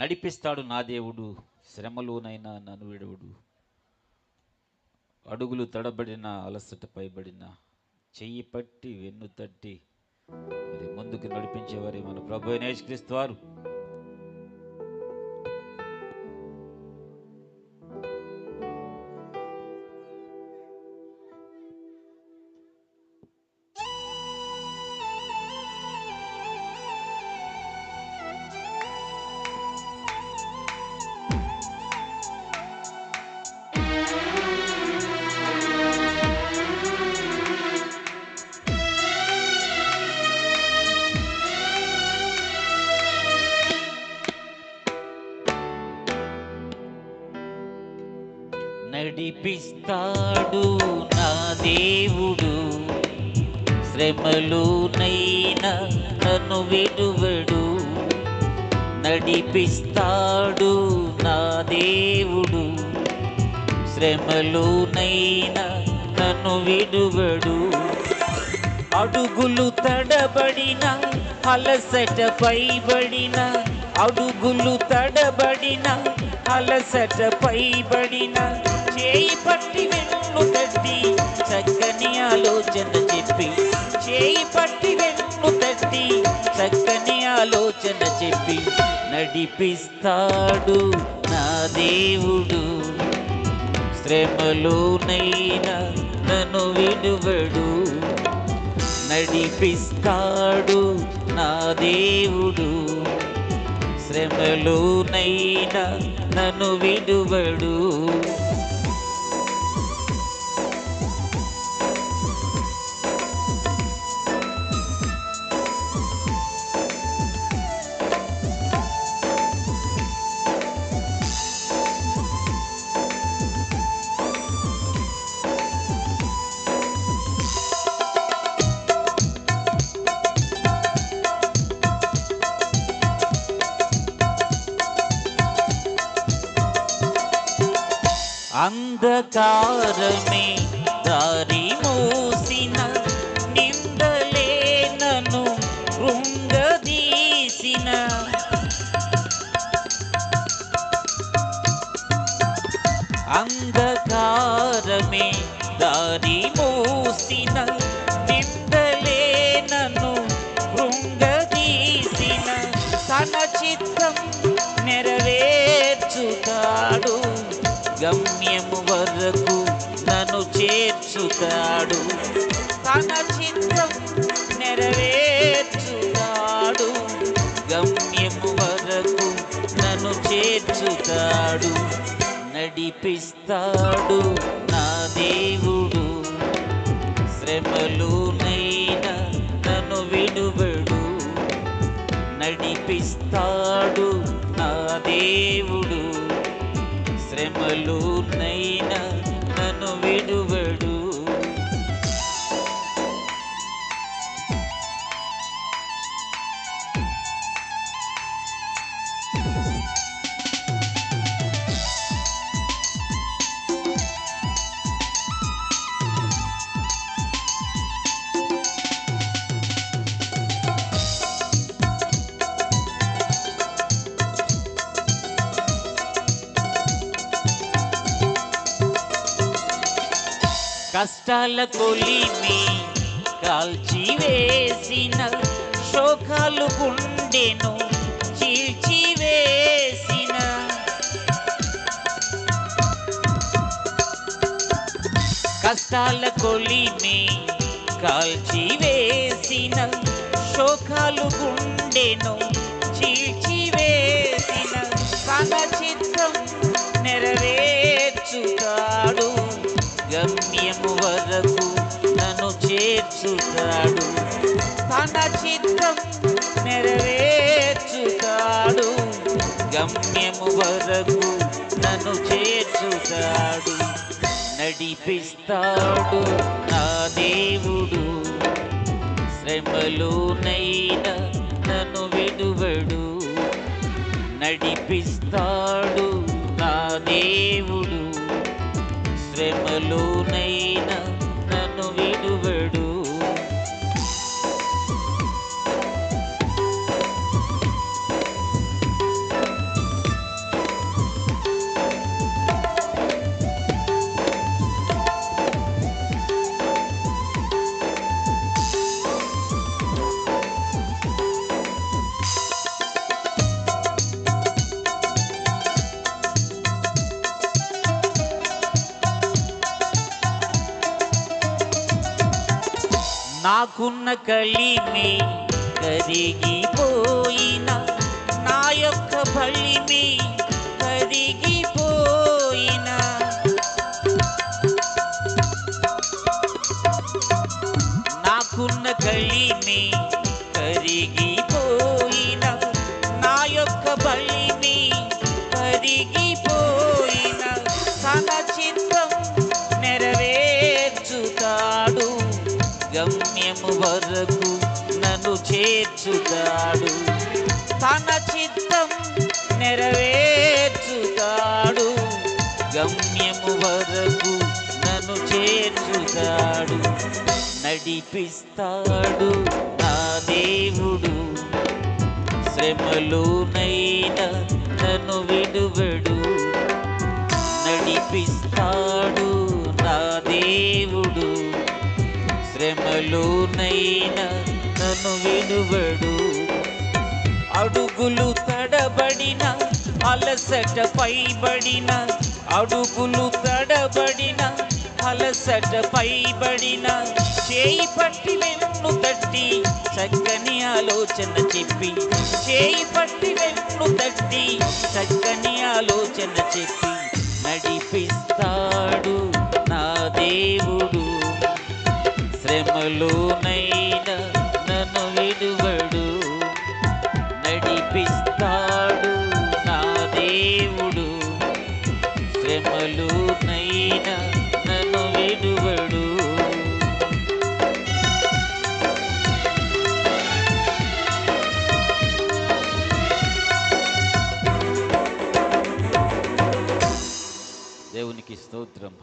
నడిపిస్తాడు నా దేవుడు, శ్రమలోనైనా నన్ను విడువడు. అడుగులు తడబడిన, అలసట పైబడిన, చెయ్యి పట్టి వెన్ను తట్టి మరి ముందుకు నడిపించేవారే మన ప్రభు అయిన యేసుక్రీస్తు వారు. నడిపిస్తాడు నా దేవుడు, శ్రమలోనైనా నన్ను విడువడు. నడిపిస్తాడు నా దేవుడు, శ్రమలోనైనా నన్ను విడువడు. అడుగులు తడబడిన, అలసట పైబడిన, అడుగులు తడబడిన, అలసట పైబడిన, చేయి పట్టి వెన్ను తట్టి చక్కని ఆలోచన చెప్పి, చేయి పట్టి వెన్ను తట్టి చక్కని ఆలోచన చెప్పి, నడిపిస్తాడు నా దేవుడు, శ్రమలోనైనా నన్ను విడువడు. నడిపిస్తాడు నా దేవుడు, శ్రమలోనైనా నన్ను విడువడు. అంధకారమే దారి మూసిన, నిందలే నన్ను కృంగదీసిన, అంధకారమే దారి మూసిన, నిందలే నన్ను కృంగదీసిన, తన చిత్తం నెరవేర్చుతాడు, గమ్యము వరకు నన్ను చేర్చుతాడు. తన చిత్తం నెరవేర్చుతాడు, గమ్యము వరకు నన్ను చేర్చుతాడు. నడిపిస్తాడు నా దేవుడు, శ్రమలోనైనా నన్ను విడువడు. నడిపిస్తాడు నా దేవుడు, శ్రమలోనైనా నన్ను విడువడు. కష్టాల కొలిమి కాల్చివేసిన, శోకాలు గుండెను చీల్చివేసిన, కష్టాల కొలిమి కాల్చివేసిన, శోకాలు గుండెను చీల్చివేసిన, తన చిత్తం నెరవేర్చుతాడు, గమ్యము వరకు నన్ను చేర్చుతాడు. తన చిత్తం నెరవేర్చుతాడు, గమ్యము వరకు నన్ను చేర్చుతాడు. నడిపిస్తాడు నా దేవుడు, శ్రమలోనైనా నన్ను విడువడు. నడిపిస్తాడు నా దేవుడు, శ్రమలోనైనా నన్ను విడువడు. నాకున్న కలిమి కరిగిపోయిన, నా యొక్క బలిమి కరిగిపోయిన, నాకున్న కలిమి కరిగిపోయిన, నా యొక్క బలిమి కరిగిపోయిన, తన చిత్తం నెరవేర్చుతాడు, గమ్యము వరకు నన్ను చేర్చుతాడు. తన చిత్తం నెరవేర్చుతాడు, గమ్యము వరకు నన్ను చేర్చుతాడు. నడిపిస్తాడు నా దేవుడు, శ్రమలోనైనా నన్ను విడువడు. నడిపిస్తాడు నా దేవుడు, శ్రమలోనైనా నన్ను విడువడు. అడుగులు తడబడిన, అలసట పైబడిన, అడుగులు తడబడిన, అలసట పైబడిన, చేయి పట్టి వెన్ను తట్టి చక్కని ఆలోచన చెప్పి, చేయి పట్టి వెన్ను తట్టి చక్కని ఆలోచన చెప్పి, నడిపిస్తాడు నా దేవుడు, శ్రమలోనైనా నన్ను విడువడు. నడిపిస్తాడు నా దేవుడు, శ్రమలోనైనా నన్ను విడువడు. దేవునికి స్తోత్రం.